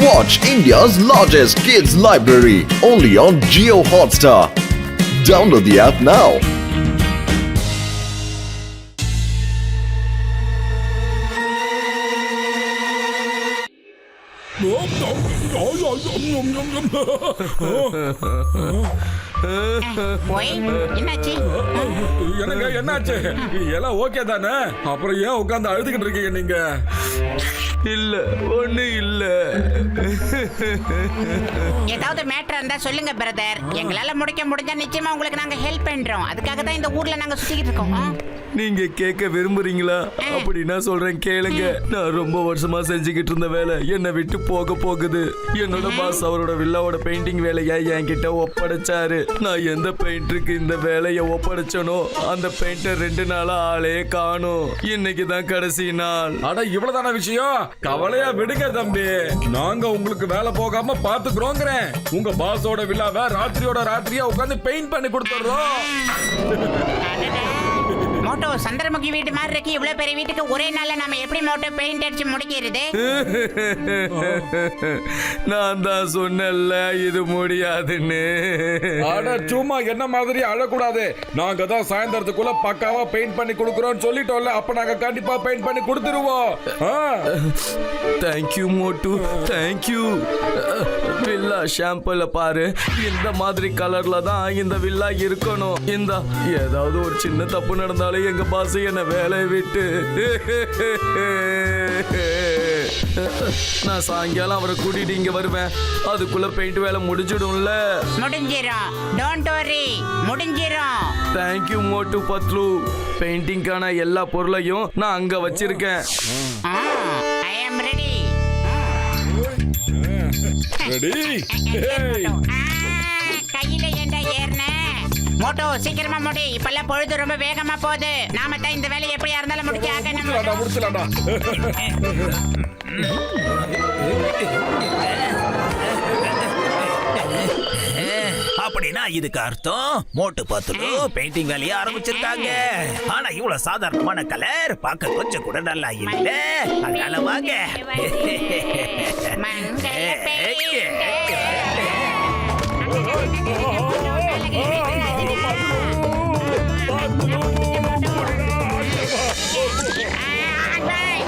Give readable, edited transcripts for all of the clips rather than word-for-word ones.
Watch India's largest kids library only on Jio Hotstar. Download the app now. என்னாச்சு? எல்லாம் okay தானே? அப்புறம் ஏன் உட்கார்ந்து அழுதுகிட்டு இருக்கீங்க நீங்க? இல்ல ஒண்ணு இல்ல. ஏதாவது மேட்டர் இருந்தா சொல்லுங்க பிரதர். எங்களால முடிஞ்சா நிச்சயமா உங்களுக்கு நாங்க ஹெல்ப் பண்றோம். அதுக்காக தான் இந்த ஊர்ல நாங்க சுத்திக்கிட்டு இருக்கோம். நீங்க கேட்க விரும்புறீங்களா? அப்படின்னா சொல்றேன் கேளுங்க. நான் ரொம்ப வருஷமா செஞ்சுக்கிட்டு இருந்த வேலை என்னை விட்டு போகுது. என்னோட பாஸ் அவரோட வில்லாவோட பெயிண்டிங் வேலையை என்கிட்ட ஒப்படைச்சாரு. நான் எந்த பெயிண்டருக்கு இந்த வேலையை ஒப்படைச்சனோ அந்த பெயிண்டர் 2 நாளா ஆளே காணும். இன்னைக்கு தான் கடைசி நாள். அட இவ்வளவுதான விஷயம்? கவலையா விடுங்க தம்பி. நாங்க உங்களுக்கு வேலை போகாம பாத்துக்கிறோங்கிறேன். உங்க பாஸோட வில்லாவை ராத்திரியோட ராத்திரியா உட்கார்ந்து பெயிண்ட் பண்ணி கொடுத்துறோம். மோட்டோ சந்திரமுகி வீட்டு மாதிரி இருக்கு. இவ்வளவு பெரிய வீட்டுக்கு ஒரே நாள்ல நாம எப்படி மோட்டோ பெயிண்ட் அடிச்சு முடிக்கிறது? நான் தான் சொன்னேன்ல இது முடியாதுன்னு. அட சும்மா என்ன மாதிரி அழக்கூடாது. நாங்க தான் சாயந்தரத்துக்குள்ள பக்காவா பெயிண்ட் பண்ணி கொடுக்குறோம்னு சொல்லிட்டோம்ல. அப்ப நாங்க கண்டிப்பா பெயிண்ட் பண்ணி கொடுத்துருவோம். தேங்க்யூ மோட்டு, தேங்க்யூ. வில்லா ஷாம்பிள் பாரு. இந்த மாதிரி கலர்ல தான் இந்த வில்லா இருக்கணும். இந்த ஏதாவது ஒரு சின்ன தப்பு நடந்தாலும் எங்க பாஸ் என்ன வேலையை விட்டு நான் சாயங்காலம் அவரை கூட்டிட்டு இங்க வருவேன். அதுக்குள்ள பெயிண்ட் வேலை முடிஞ்சிடும்ல? முடிஞ்சிரும். டோன்ட் வரி, முடிஞ்சிரும். தேங்க்யூ மோட்டு பத்லு. பெயிண்டிங்கான எல்லா பொருளையும் நான் அங்க வச்சிருக்கேன். ஐ அம் ரெடி. ரெடி? கையில ஏண்டா ஏர்ன? மோட்டோ சீக்கிரமா முடி. இப்பெல்லாம் பொழுது ரொம்ப வேகமா போகுது. நாம தான் இந்த வேலையை எப்படியா இருந்தாலும் முடிச்சு ஆகணும். முடிச்சலாம்டா. அப்படின்னா இதுக்கு அர்த்தம் மோட்டு பத்துலு பெயிண்டிங் வேலையை ஆரம்பிச்சிருக்காங்க. ஆனா இவ்வளவு சாதாரணமான கலர் பார்க்க கொஞ்சம் கூட நல்லா இல்ல. அதனால வாங்க.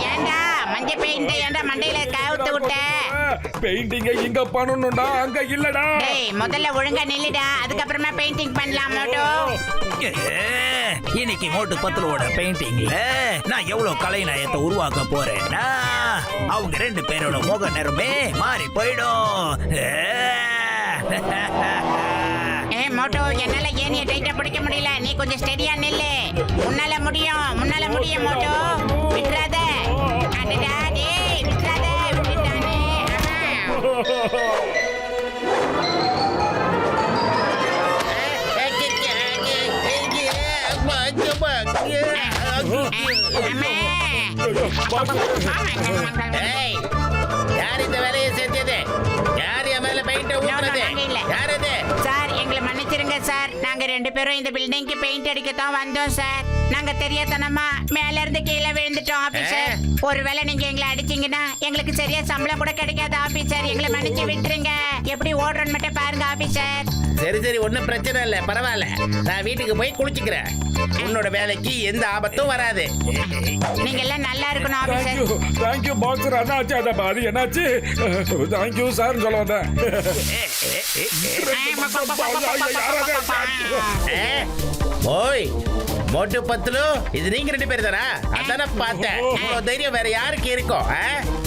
ஏண்டா மஞ்ச பெயிண்ட் ஏண்டா மண்டையில கவுத்து விட்ட? பெயிண்டிங்க இங்க பண்ணணும்டா, அங்க இல்லடா. டேய் முதல்ல ஒழுங்கா நில்லுடா, அதுக்கப்புறமா பெயிண்டிங் பண்ணலாம் மோட்டோ. இன்னைக்கு மோட்டு பத்துலோட பெயிண்டிங்ல நான் எவ்வளவு கலைநயத்தை உருவாக்க போறேன்னா அவங்க 2 பேரோட முக நிறமே மாறி போயிடும். மோட்டோ என்னால ஏனிய டைட்டா பிடிக்க முடியல. நீ கொஞ்சம் ஸ்டெடியா நில்லு. முன்னால முடியும் மோட்டோ. விட்டுறாத. அடடா டேய் விட்டுறாத. விட்டுட்டானே. யார் இந்த வேலையை செஞ்சது? யார் என் மேல பெயிண்ட் ஊத்துறது? யார் இது? சார் எங்களை மன்னிச்சிருங்க சார். நாங்க 2 பேரும் இந்த பில்டிங்க்கு பெயிண்ட் அடிக்க தான் வந்தோம் சார். நாங்க தெரியாதனமா மேல இருந்து கீழே விழுந்துட்டோம் ஆபீசர். ஒருவேளை நீங்க எங்களை அடிச்சீங்கன்னா எங்களுக்கு சரியா சம்பளம் கூட கிடைக்காது ஆபீசர். எங்களை மன்னிச்சு விட்டுருங்க. எப்படி ஓடுறோன்னு மட்டும் பாருங்க ஆபீசர். சரி ஒன்னும் பிரச்சனை இல்ல, பரவாயில்ல. நான் வீட்டுக்கு போய் குளிச்சுக்கிறேன். உன்னோட வேலைக்கு எந்த ஆபத்தும் வராது. நீங்க எல்லாம் நல்லா இருக்கணும் ஆபீசர். Thank you boxer. அண்ணாச்சு அத பாதி என்னாச்சு? தேங்க்யூ சார் சொல்ல வந்தேன். ஓய் மோட்டு பத்துலு, இது நீங்க 2 பேர் தானா? அதானே பார்த்தேன். இவ்வளவு தைரியம் வேற யாருக்கு இருக்கும்?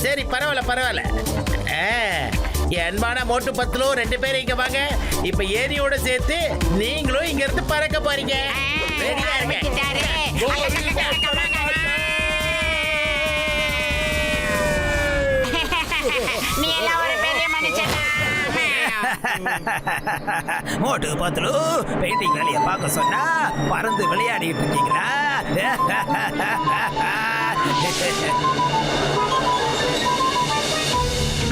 சரி பரவாயில்ல. என் அன்பான மோட்டு பத்துலு 2 பேரும் இங்க வாங்க. இப்ப ஏரியோட சேர்த்து நீங்களும் இங்க இருந்து பறக்க போறீங்க. ரெடியா இருங்க. நீ எல்லாம் ஒரு பெரிய மனுஷனா? மோட்டு பத்துலு பெயிண்டிங் வேலையை பார்க்க சொன்னா பறந்து விளையாடிட்டு இருக்கீங்களா?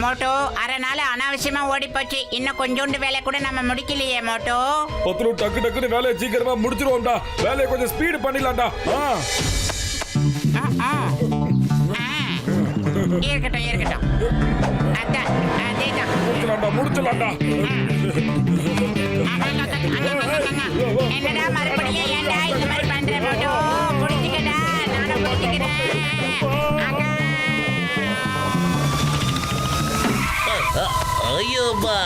மோட்டோ அரை நாள் அனாவசியமா ஓடி போச்சு. இன்னும் கொஞ்சோண்டு வேலை கூட நம்ம முடிக்கலையே மோட்டோ. பத்துலு டக்குன்னு வேலையை சீக்கிரமா முடிச்சிருவோம்டா. வேலையை கொஞ்சம் ஸ்பீடு பண்ணிடலாம்டா. இருக்கட்டும் அதான் முடிச்சலாம்டா. என்னடா மறுபடியும் ஏன்டா இந்த மாதிரி பண்ற மோட்டோ? புடிச்சுக்கடா, நானும் புடிச்சுக்கிறேன். ஐயோப்பா,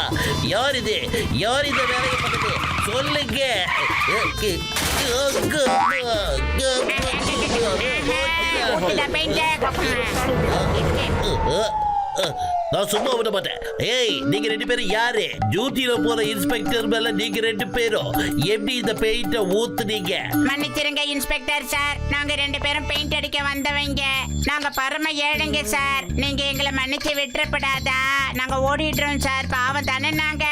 யார் இது? யார் இந்த வேலையை பண்ணுது? சொல்லுங்க. ஊத்துடா பெயிண்ட். நான் சும்மா விட மாட்டேன். ஏய், நீங்க ரெண்டு பேரும் யாரு? டியூட்டில போற இன்ஸ்பெக்டர் மேல நீங்க ரெண்டு பேரும் எப்படி இந்த பெயிண்ட ஊத்துனீங்க? மன்னிச்சிருங்க இன்ஸ்பெக்டர் சார், நாங்க ரெண்டு பேரும் பெயிண்ட் அடிக்க வந்தவங்க. நாங்க பரம ஏழைங்க சார், நீங்க எங்களை மன்னிச்சு விட்டுறப்படாதா? நாங்க ஓடிடுறோம் சார், பாவம் தானே நாங்க.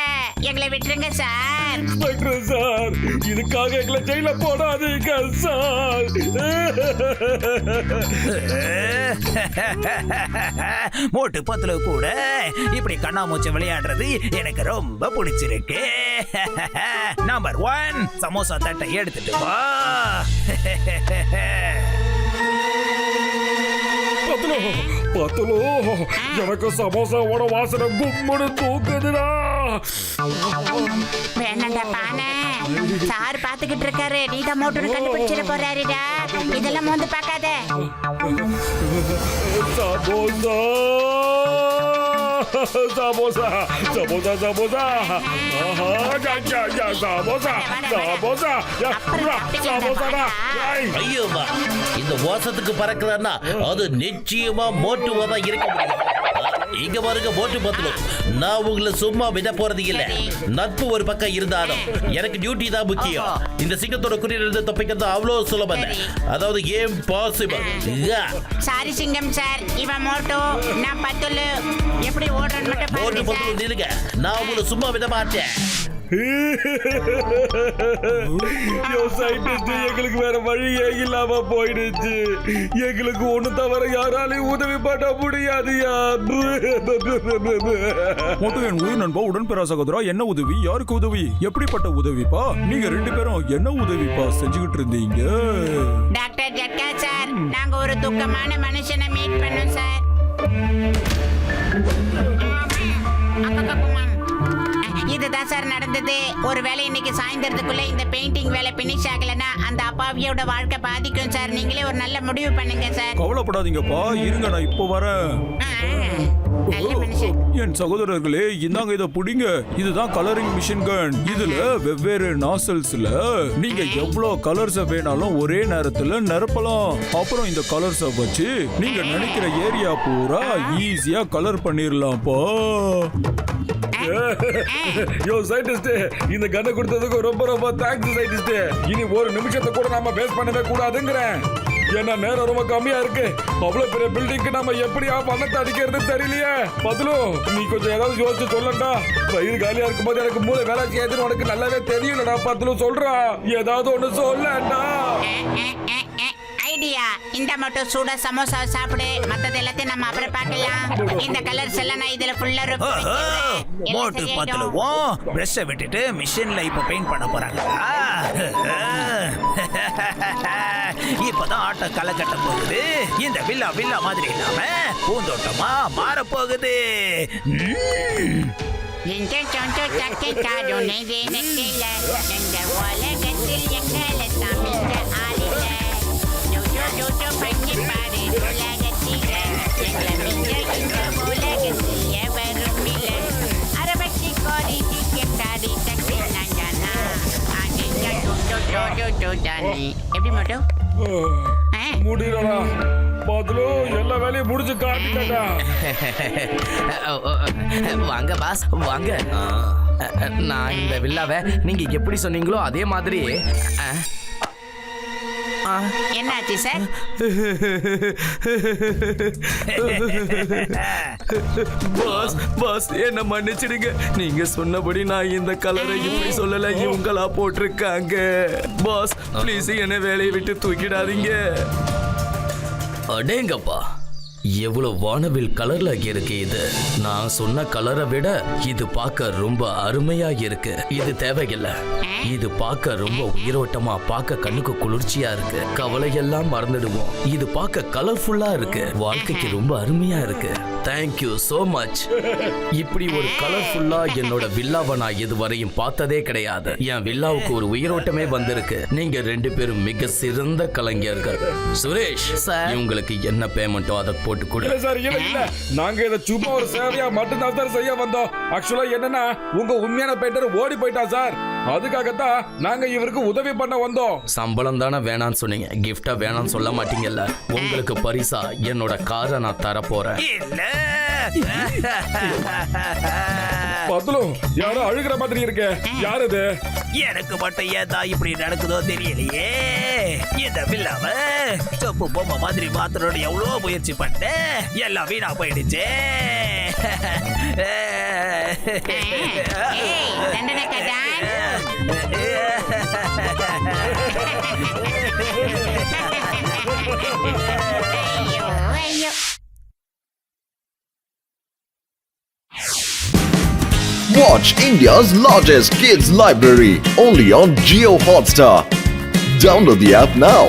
எங்களை விட்டுருங்க சார். இன்ஸ்பெக்டர் சார், இதுக்காக எங்களை ஜெயில போடாதீங்க சார். மோட்டு பத்துல கூட இப்படி கண்ணாமூச்சி விளையாடுறது எனக்கு ரொம்ப பிடிச்சிருக்கு. நம்பர் 1 சமோசா தட்டை எடுத்துட்டு வா. பத்துலோ, எனக்கு சமோசாவோட வாசனை கும்முன்னு தூக்குதுடா. வேணாண்டா பானை, சார் பாத்துக்கிட்டு இருக்காரு, நீதான் மோட்டர் கண்டுபிடிச்சிட போறாருடா. இதெல்லாம் மோந்து பார்க்காத. சமோசா சமோசா சமோசா சமோசா சமோசா சமோசா சமோசாடா. ஐயோப்பா, இந்த வாசத்துக்கு பறக்கலன்னா அது நிச்சயமா மோட்டுவா தான் இருக்க முடியும். இங்க பாருங்க மோட்டு பத்தலும், நான் உங்களை சும்மா விட போறது இல்ல. நட்பு ஒரு பக்கம் இருந்தாலும் எனக்கு டியூட்டி தான் முக்கியம். இந்த சிங்கத்தோட குறியிலிருந்து தப்பிக்கிறது அவ்வளவு சுலபம், அதாவது இம்பாசிபிள். சாரி சிங்கம் சார், இவன் மோட்டோ, நான் பத்துலு. எப்படி ஓடுறேன்னு மட்டும் மோட்டு பாருங்க பத்தலும் சார். நிலுங்க, நான் உங்களை சும்மா விட மாட்டேன். எங்களுக்கு வேற வழியே இல்லாம போயிடுச்சு. எங்களுக்கு ஒண்ணு தவிர யாராலையும் உதவி பண்ண முடியாதுயா. மொத்தம் என் உயிர் நண்பா, உடன்பெறா சகோதரா, என்ன உதவி? யாருக்கு உதவி? எப்படிப்பட்ட உதவிப்பா? நீங்க ரெண்டு பேரும் என்ன உதவிப்பா செஞ்சுக்கிட்டு இருந்தீங்க? டாக்டர் ஜட்கா சார், நாங்க ஒரு துக்கமான மனுஷனை மீட் பண்ணோம் சார். இதுதான் சார் நடந்தது. ஒருவேளை இன்னைக்கு சாயந்தரத்துக்குள்ள இந்த பெயிண்டிங் வேலை பினிஷ் ஆகலன்னா அந்த அப்பாவியோட வாழ்க்கை பாதிக்கும் சார். நீங்களே ஒரு நல்ல முடிவு பண்ணுங்க சார். கவலைப்படாதீங்கப்பா, இருங்க, நான் இப்போ வரேன். நல்ல மனுஷன். என் சகோதரர்களே, இந்தாங்க, இத புடிங்க. இதுதான் கலரிங் மிஷின் கன். இதுல வெவ்வேறு நாசல்ஸ்ல நீங்க எவ்வளவு கலர்ஸ் வேணாலும் ஒரே நேரத்துல நிரப்பலாம். அப்புறம் இந்த கலர்ஸ வச்சு நீங்க நினைக்கிற ஏரியா பூரா ஈஸியா கலர் பண்ணிரலாம்ப்பா. யோ சயின்டிஸ்ட், இந்த கண்ணை கொடுத்ததுக்கு ரொம்ப ரொம்ப தேங்க்ஸ் சயின்டிஸ்ட். இனி ஒரு நிமிஷத்தை கூட நாம வேஸ்ட் பண்ணவே கூடாதுங்கிறேன். ஏன்னா நேரம் ரொம்ப கம்மியா இருக்கு. அவ்வளவு பெரிய பில்டிங்க்கு நாம எப்படியா பணத்தை அடிக்கிறது தெரியலையே. பதிலும் நீ கொஞ்சம் ஏதாவது யோசிச்சு சொல்லண்டா. வயிறு காலியா இருக்கும் போது எனக்கு மூளை வேலை செய்யுதுன்னு உனக்கு நல்லாவே தெரியலடா. பதிலும் சொல்றா, ஏதாவது ஒண்ணு சொல்லண்டா. ஐடியா, இந்த மட்டும் சூட சமோசா சாப்பிடு, மத்தது எல்லாத்தையும் நம்ம அப்புறம் பார்க்கலாம். இந்த கலர்ஸ் எல்லாம் நான் இதுல ஃபுல்லா மோட்டு பத்தலுவோம் பிரஷ விட்டுட்டு மிஷின்ல இப்ப பெயிண்ட் பண்ண போறாங்க. இப்பதான் ஆட்டம் களை கட்ட போகுது. இந்த வில்லா வில்லா மாதிரி இல்லாம பூந்தோட்டமா மாற போகுது. இந்த சொந்த தக்கை காடுனை தினத்தில இந்த உலகத்தில் எங்களை தமிழ ஆளில ஜோஜோ பண்ணி பாரு உலகத்தில எங்களை மிஞ்ச இந்த உலகத்தில் எவரும் இல்லை. அரபத்தி கோடி டிக்கெட்டாடி தக்கை நஞ்சனா ஆண்டிங்க ஜோஜோ தானி. எப்படி மட்டும் முடியலடா. பதிலும் எல்லா வேலையும் முடிச்சு காட்டிட்டா. வாங்க பாஸ், வாங்க. நான் இந்த வில்லாவை நீங்க எப்படி சொன்னீங்களோ அதே மாதிரி. என்னாச்சு சார்? பாஸ் பாஸ், என்ன மன்னிச்சிடுங்க. நீங்க சொன்னபடி நான் இந்த கலரை இப்படி சொல்லல, இவங்களா போட்டிருக்காங்க. பாஸ் ப்ளீஸ் என்ன வேலையை விட்டு தூக்கிடாதீங்க. அடேங்கப்பா, எவ்வளவு வானவில் கலர்ல இருக்கு இது. நான் சொன்ன கலரை விட இது பார்க்க ரொம்ப அருமையா இருக்கு. இது தேவையில்லை. இது பார்க்க ரொம்ப உயிரோட்டமா, பார்க்க கண்ணுக்கு குளிர்ச்சியா இருக்கு. கவலையெல்லாம் மறந்துடுவோம். இது பார்க்க கலர்ஃபுல்லா இருக்கு. வாழ்க்கைக்கு ரொம்ப அருமையா இருக்கு. Thank you so much. இப்படி ஒரு கலர்ஃபுல்லா என்னோட வில்லாவை நான் இதுவரையும் பார்த்ததே கிடையாது. என் வில்லாவுக்கு ஒரு உயிரோட்டமே வந்திருக்கு. நீங்க 2 பேரும் மிக சிறந்த கலைஞர்கள். சுரேஷ் இவங்களுக்கு என்ன பேமெண்ட்டோ அதை போட்டு கொடு. இல்ல சார், இல்ல நாங்க இத சும்மா ஒரு சேவையா மட்டும்தான் சார் செய்ய வந்தோம். ஆக்சுவலா என்னன்னா உங்க உண்மையான பெயிண்டர் ஓடி போயிட்டா சார். அதுக்காகத்தான் நாங்க இவருக்கு உதவி பண்ண வந்தோம். சம்பளம் தானே வேணான்னு சொன்னீங்க, கிஃப்டா வேணான்னு சொல்ல மாட்டீங்கல்ல. உங்களுக்கு பரிசா என்னோட காரை நான் தர போறேன். இல்ல பத்லும் யாரோ அழுகிற மாதிரி இருக்கு. யார் இது? எனக்கு மட்டும் ஏதா இப்படி நடக்குதோ தெரியலையே. இந்த வில்லாவ சொப்பு பொம்மை மாதிரி மாத்தணும்னு எவ்வளவு முயற்சி பண்ணேன், எல்லாம் வீணா போயிடுச்சு. தண்டனை கதான். ஐயோ ஐயோ. Watch India's largest kids library only on Geo Hotstar. Download the app now.